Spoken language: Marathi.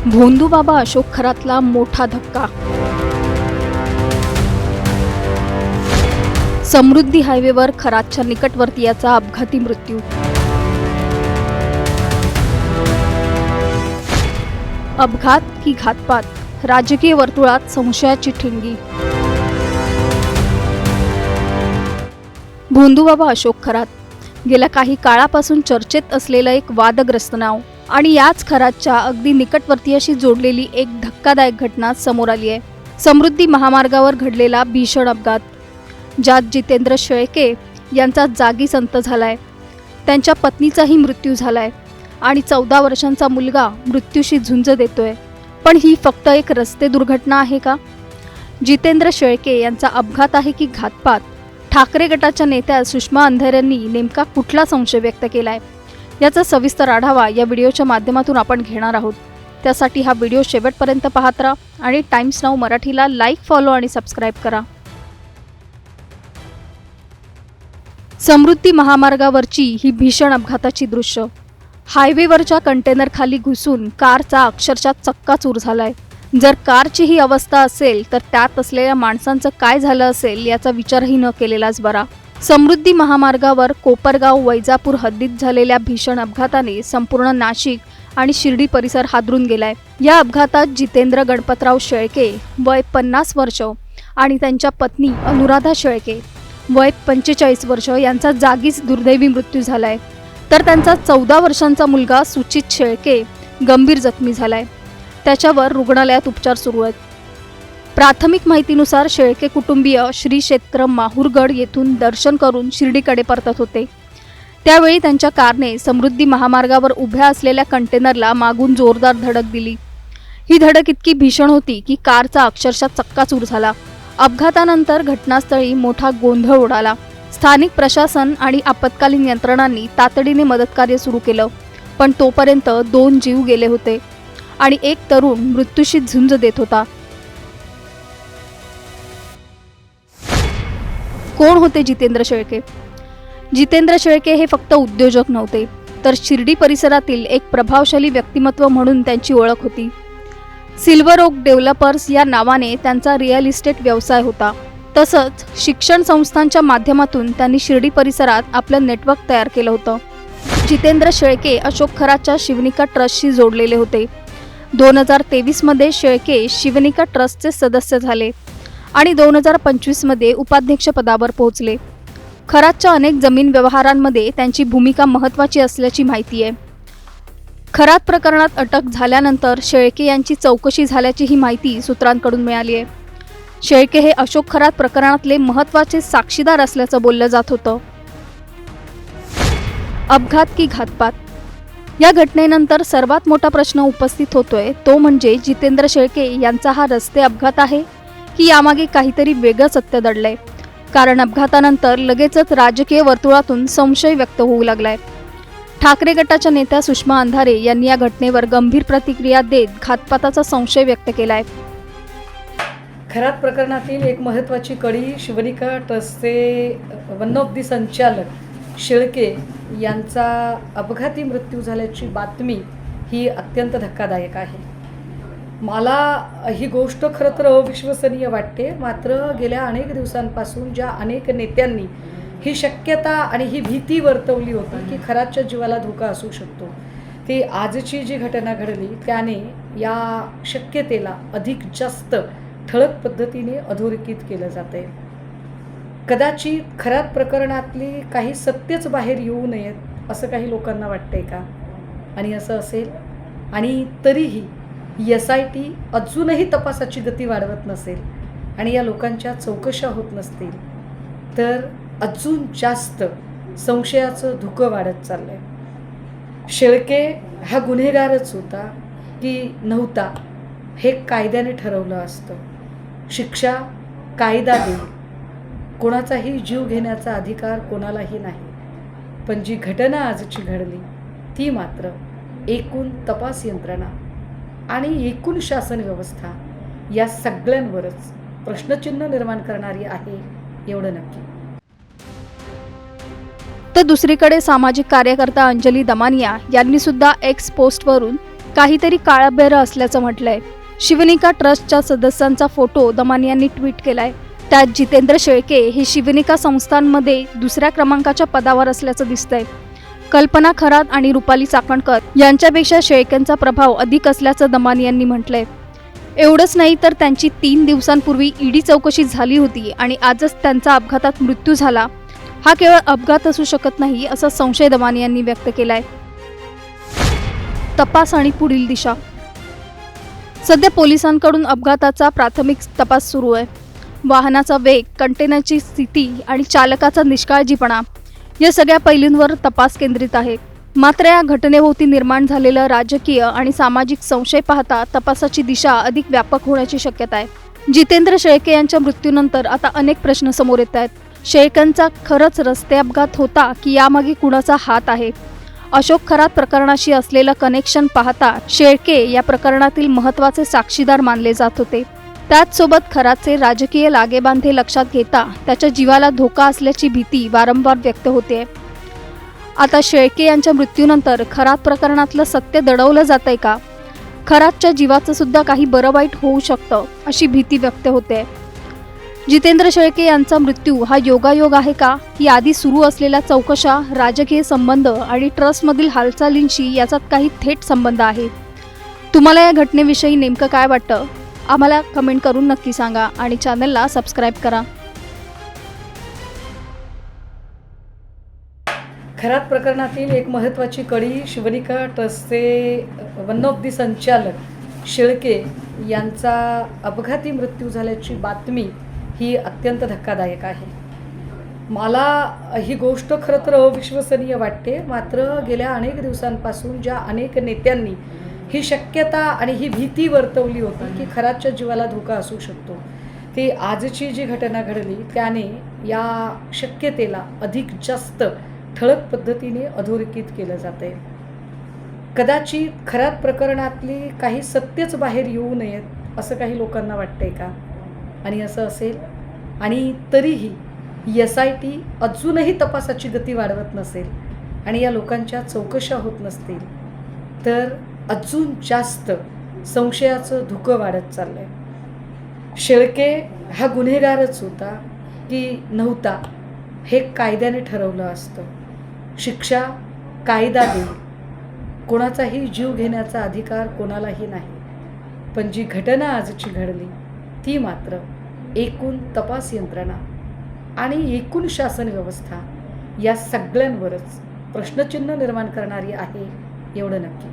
भोंदूबाबा अशोक खरातला मोठा धक्का। समृद्धी हायवेवर खरातच्या निकटवर्तीयाचा अपघाती मृत्यू। अपघात की घातपात, राजकीय वर्तुळात संशयाची ठिणगी। भोंदूबाबा अशोक खरात गेल्या काही काळापासून चर्चेत असलेलं एक वादग्रस्त नाव आणि याच खरातच्या अगदी निकटवर्तीयाशी जोडलेली एक धक्कादायक घटना समोर आली आहे। समृद्धी महामार्गावर घडलेला भीषण अपघात, ज्यात जितेंद्र शेळके यांचा जागीच अंत झालाय, त्यांच्या पत्नीचाही मृत्यू झालाय आणि 14 वर्षांचा मुलगा मृत्यूशी झुंज देतोय। पण ही फक्त एक रस्ते दुर्घटना आहे का? जितेंद्र शेळके यांचा अपघात आहे की घातपात? ठाकरे गटाच्या नेत्या सुषमा अंधारे यांनी नेमका कुठला संशय व्यक्त केलाय, याचा सविस्तर आढावा या व्हिडिओच्या माध्यमातून आपण घेणार आहोत। त्यासाठी हा व्हिडिओ शेवटपर्यंत पाहत राहा आणि टाइम्स नाऊ मराठीला लाईक, फॉलो आणि सबस्क्राईब करा। समृद्धी महामार्गावरची ही भीषण अपघाताची दृश्य। हायवेवरच्या कंटेनर खाली घुसून कारचा अक्षरशः चक्काचूर झालाय। जर कारची ही अवस्था असेल तर त्यात असलेल्या माणसांचं काय झालं असेल याचा विचारही न केलेलाच बरा। समृद्धी महामार्गावर कोपरगाव वैजापूर हद्दीत झालेल्या भीषण अपघाताने संपूर्ण नाशिक आणि शिर्डी परिसर हादरून गेलाय। या अपघातात जितेंद्र गणपतराव शेळके वय 50 वर्ष आणि त्यांच्या पत्नी अनुराधा शेळके वय 45 वर्ष यांचा जागीच दुर्दैवी मृत्यू झालाय, तर त्यांचा 14 वर्षांचा मुलगा सुचित शेळके गंभीर जखमी झालाय। त्याच्यावर रुग्णालयात उपचार सुरू आहेत। प्राथमिक माहितीनुसार शेळके कुटुंबीय श्री क्षेत्र माहुरगड येथून दर्शन करून शिर्डीकडे परतत होते। त्यावेळी त्यांच्या कारने समृद्धी महामार्गावर उभ्या असलेल्या कंटेनरला मागून जोरदार धडक दिली। ही धडक इतकी भीषण होती की कारचा अक्षरशः चक्काचूर झाला। अपघातानंतर घटनास्थळी मोठा गोंधळ उडाला। स्थानिक प्रशासन आणि आपत्कालीन यंत्रणांनी तातडीने मदतकार्य सुरू केलं, पण तोपर्यंत 2 जीव गेले होते आणि एक तरुण मृत्यूशी झुंज देत होता। कोण होते जितेंद्र शेळके? जितेंद्र शेळके हे फक्त उद्योजक नव्हते, तर शिर्डी परिसरातील एक प्रभावशाली व्यक्तिमत्व म्हणून त्यांची ओळख होती। सिल्वर ओक डेव्हलपर्स या नावाने त्यांचा रिअल इस्टेट व्यवसाय होता। तसंच शिक्षण संस्थांच्या माध्यमातून त्यांनी शिर्डी परिसरात आपलं नेटवर्क तयार केलं होतं। जितेंद्र शेळके अशोक खरातच्या शिवनिका ट्रस्टशी जोडलेले होते। 2023 मध्ये शेळके शिवनिका ट्रस्टचे सदस्य झाले आणि 2025 मध्ये उपाध्यक्ष पदावर पोहोचले। खरातच्या अनेक जमीन व्यवहारांमध्ये त्यांची भूमिका महत्त्वाची असल्याची माहिती आहे। खरात प्रकरणात अटक झाल्यानंतर शेळके यांची चौकशी झाल्याची ही माहिती सूत्रांकडून मिळाली आहे। शेळके हे अशोक खरात प्रकरणातले महत्त्वाचे साक्षीदार असल्याचं बोललं जात होतं। अपघात की घातपात, या घटनेनंतर सर्वात मोठा प्रश्न उपस्थित होतोय तो म्हणजे जितेंद्र शेळके यांचा हा रस्ते अपघात आहे की यामागे काहीतरी वेगळं सत्य दडलंय? कारण अपघातानंतर लगेचच राजकीय वर्तुळातून संशय व्यक्त होऊ लागलाय। ठाकरे गटाच्या नेत्या सुषमा अंधारे यांनी या घटनेवर गंभीर प्रतिक्रिया देत घातपाताचा संशय व्यक्त केलाय। खरात प्रकरणातील एक महत्त्वाची कडी शिवनिका ट्रस्टचे वन ऑफ दी संचालक शेळके यांचा अपघाती मृत्यू झाल्याची बातमी ही अत्यंत धक्कादायक आहे। मला ही गोष्ट खरं तर अविश्वसनीय वाटते, मात्र गेल्या अनेक दिवसांपासून ज्या अनेक नेत्यांनी ही शक्यता आणि ही भीती वर्तवली होती की खरातच्या जीवाला धोका असू शकतो, ती आजची जी घटना घडली त्याने या शक्यतेला अधिक जास्त ठळक पद्धतीने अधोरेखित केलं जात आहे। कदाचित खरात प्रकरणातली काही सत्यच बाहेर येऊ नयेत असं काही लोकांना वाटतंय का? आणि असं असेल आणि तरीही SIT अजूनही तपासाची गती वाढवत नसेल आणि या लोकांच्या चौकशा होत नसतील तर अजून जास्त संशयाचं धुकं वाढत चाललंय। शेळके हा गुन्हेगारच होता की नव्हता हे कायद्याने ठरवलं असतं। शिक्षा कायदा देईल, कोणाचाही जीव घेण्याचा अधिकार कोणालाही नाही। पण जी घटना आजची घडली ती मात्र एकूण तपास यंत्रणा आणि एकूण शासन व्यवस्था या सगळ्यांवरच प्रश्नचिन्ह निर्माण करणारी आहे, एवढं नक्की। तर दुसरीकडे सामाजिक कार्यकर्ता अंजली दमानिया यांनी सुद्धा एक्स पोस्टवरून काहीतरी काळबेरं असल्याचं म्हटलंय. शिवनिका ट्रस्टच्या सदस्यांचा फोटो दमानी यांनी ट्विट केलाय. त्यात जितेंद्र शेळके हे शिवनिका संस्थांमध्ये दुसऱ्या क्रमांकाच्या पदावर असल्याचं दिसतंय. कल्पना खरात आणि रुपाली चाकणकर यांच्यापेक्षा शेळकेंचा प्रभाव अधिक असल्याचं दमानी यांनी म्हटलंय. एवढंच नाही तर त्यांची 3 दिवसांपूर्वी ईडी चौकशी झाली होती आणि आजच त्यांचा अपघातात मृत्यू झाला. हा केवळ अपघात असू शकत नाही असा संशय दमानी यांनी व्यक्त केलाय. तपास आणि पुढील दिशा. सध्या पोलिसांकडून अपघाताचा प्राथमिक तपास सुरू आहे. वाहनाचा वेग, कंटेनरची स्थिती आणि चालकाचा निष्काळजीपणा या सगळ्या पैलूंवर तपास केंद्रित आहे. मात्र या घटनेभोवती निर्माण झालेलं राजकीय आणि सामाजिक संशय पाहता तपासाची दिशा अधिक व्यापक होण्याची शक्यता आहे. जितेंद्र शेळके यांच्या मृत्यूनंतर आता अनेक प्रश्न समोर येत आहेत. शेळकेंचा खरंच रस्ते अपघात होता की यामागे कुणाचा हात आहे? अशोक खरात प्रकरणाशी असलेलं कनेक्शन पाहता शेळके या प्रकरणातील महत्त्वाचे साक्षीदार मानले जात होते. त्याचसोबत खरातचे राजकीय लागेबांधे लक्षात घेता त्याच्या जीवाला धोका असल्याची भीती वारंवार व्यक्त होते. आता शेळके यांच्या मृत्यूनंतर खरात प्रकरणातलं सत्य दडवलं जातंय का? खरातच्या जीवाचं सुद्धा काही बरं वाईट होऊ शकतं अशी भीती व्यक्त होते. जितेंद्र शेळके यांचा मृत्यू हा योगायोग आहे का, की आधी सुरू असलेल्या चौकशा, राजकीय संबंध आणि ट्रस्टमधील हालचालींशी याचा काही थेट संबंध आहे? तुम्हाला या घटनेविषयी नेमकं काय वाटतं? आम्हाला कमेंट करून नक्की सांगा आणि चॅनलला सबस्क्राईब करा. खरात प्रकरणातील एक महत्त्वाची कडी शिवनिका ट्रस्टचे वन ऑफ दी संचालक शेळके यांचा अपघाती मृत्यू झाल्याची बातमी ही अत्यंत धक्कादायक आहे. मला ही गोष्ट खरं तर अविश्वसनीय वाटते. मात्र गेल्या अनेक दिवसांपासून ज्या अनेक नेत्यांनी ही शक्यता आणि ही भीती वर्तवली होती की खरातच्या जीवाला धोका असू शकतो, ती आजची जी घटना घडली त्याने या शक्यतेला अधिक जास्त ठळक पद्धतीने अधोरेखित केलं जाते. कदाचित खरात प्रकरणातली काही सत्यच बाहेर येऊ नयेत असं काही लोकांना वाटतंय का? आणि असं असेल आणि तरीही SIT अजूनही तपासाची गती वाढवत नसेल आणि या लोकांच्या चौकशा होत नसतील तर अजून जास्त संशयाचं धुकं वाढत चाललं आहे. शेळके हा गुन्हेगारच होता की नव्हता हे कायद्याने ठरवलं असतं. शिक्षा कायदा देईल. कोणाचाही जीव घेण्याचा अधिकार कोणालाही नाही. पण जी घटना आजची घडली ती मात्र एकूण तपास यंत्रणा आणि एकूण शासन व्यवस्था या सगळ्यांवरच प्रश्नचिन्ह निर्माण करणारी आहे एवढं नक्की.